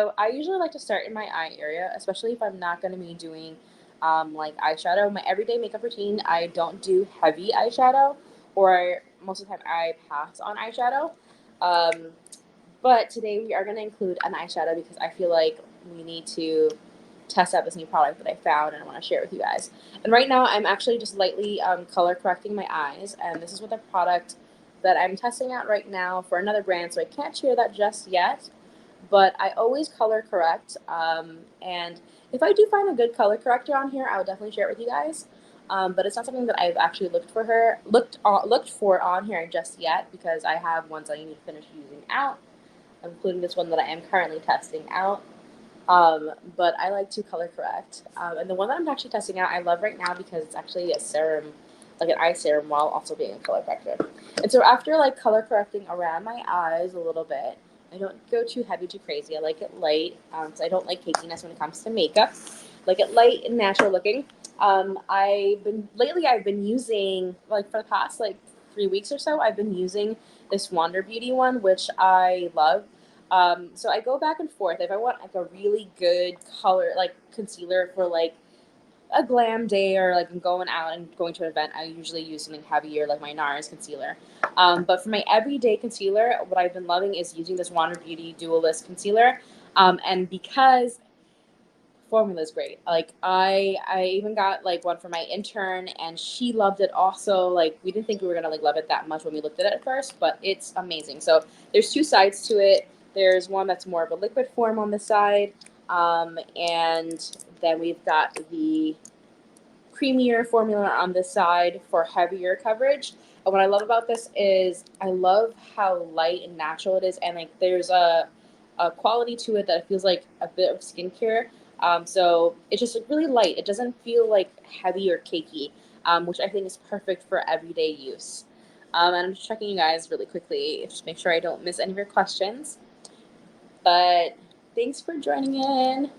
So I usually like to start in my eye area, especially if I'm not going to be doing like eyeshadow. My everyday makeup routine, I don't do heavy eyeshadow, or most of the time I pass on eyeshadow. Um, but today we are going to include an eyeshadow because I feel like we need to test out this new product that I found and I want to share it with you guys. And right now I'm actually just lightly color correcting my eyes, and this is with a product that I'm testing out right now for another brand, so I can't share that just yet. But I always color correct, and if I do find a good color corrector on here, I'll definitely share it with you guys. But it's not something that I've actually looked for on here just yet because I have ones I need to finish using out, including this one that I am currently testing out. But I like to color correct. And the one that I'm actually testing out, I love right now because it's actually a serum, like an eye serum, while also being a color corrector. And so after like color correcting around my eyes a little bit, I don't go too heavy, too crazy. I like it light because I don't like cakiness when it comes to makeup. Like it light and natural looking. I've been using, like, for the past like 3 weeks or so, I've been using this Wander Beauty one, which I love. So I go back and forth. If I want like a really good color, like concealer for like a glam day, or like I'm going out and going to an event, I usually use something heavier like my NARS concealer. But for my everyday concealer, what I've been loving is using this Wander Beauty Dualist concealer. And because formula is great. Like I even got like one for my intern, and she loved it also. Like we didn't think we were gonna like love it that much when we looked at it at first, but it's amazing. So there's two sides to it. There's one that's more of a liquid form on the side, and then we've got the creamier formula on this side for heavier coverage. And what I love about this is I love how light and natural it is, and like there's a quality to it that feels like a bit of skincare. So it's just like really light. It doesn't feel like heavy or cakey, which I think is perfect for everyday use. And I'm just checking you guys really quickly, just make sure I don't miss any of your questions. But thanks for joining in.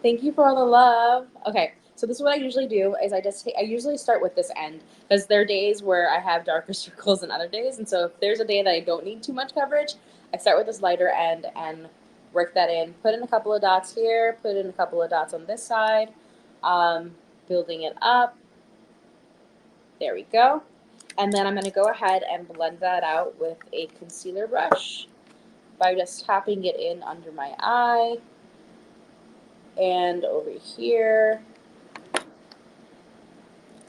Thank you for all the love. Okay, so this is what I usually do is I usually start with this end because there are days where I have darker circles than other days, and so if there's a day that I don't need too much coverage, I start with this lighter end and work that in. Put in a couple of dots here, put in a couple of dots on this side, um, building it up. There we go. And then I'm going to go ahead and blend that out with a concealer brush by just tapping it in under my eye and over here.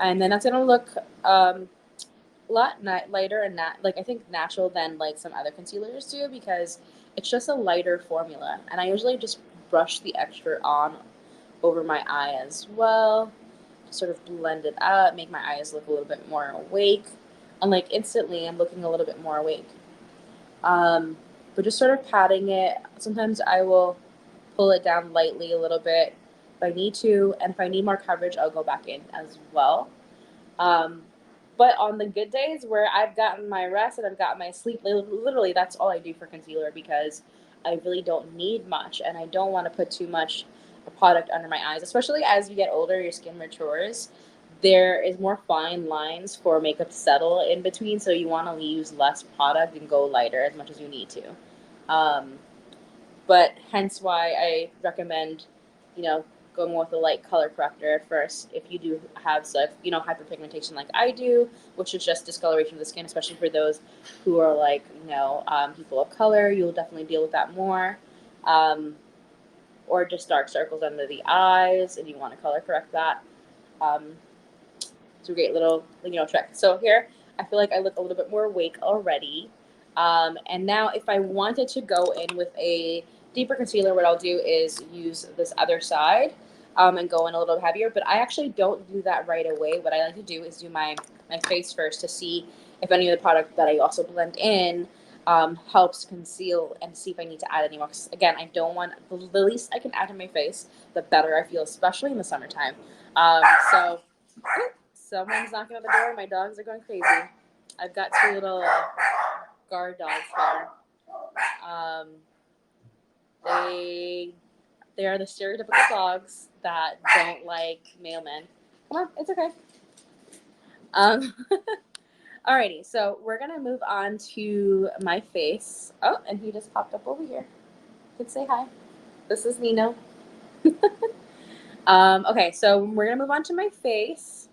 And then that's gonna look a lot lighter and like I think natural than like some other concealers do, because it's just a lighter formula. And I usually just brush the extra on over my eye as well, sort of blend it out, make my eyes look a little bit more awake, and like instantly I'm looking a little bit more awake. Um, but just sort of patting it. Sometimes I will pull it down lightly a little bit if I need to, and if I need more coverage, I'll go back in as well. Um, but on the good days where I've gotten my rest and I've got my sleep, literally that's all I do for concealer because I really don't need much, and I don't want to put too much product under my eyes, especially as you get older, your skin matures. There is more fine lines for makeup to settle in between, so you want to use less product and go lighter as much as you need to. Um, but hence why I recommend, you know, going with a light color corrector at first if you do have such, hyperpigmentation like I do, which is just discoloration of the skin, especially for those who are like, people of color. You'll definitely deal with that more. Um, or just dark circles under the eyes, and you want to color correct that. Um, it's a great little, trick. So here, I feel like I look a little bit more awake already. And now if I wanted to go in with a deeper concealer, what I'll do is use this other side and go in a little heavier. But I actually don't do that right away. What I like to do is do my face first to see if any of the product that I also blend in helps conceal, and see if I need to add any more. 'Cause again, I don't want, the least I can add to my face, the better I feel, especially in the summertime. So someone's knocking on the door. My dogs are going crazy. I've got two little guard dogs here. Um, they they are the stereotypical dogs that don't like mailmen. Come on, it's okay. Um, alrighty, so we're gonna move on to my face. Oh, and he just popped up over here. You can say hi. This is Nino. Okay, so we're gonna move on to my face.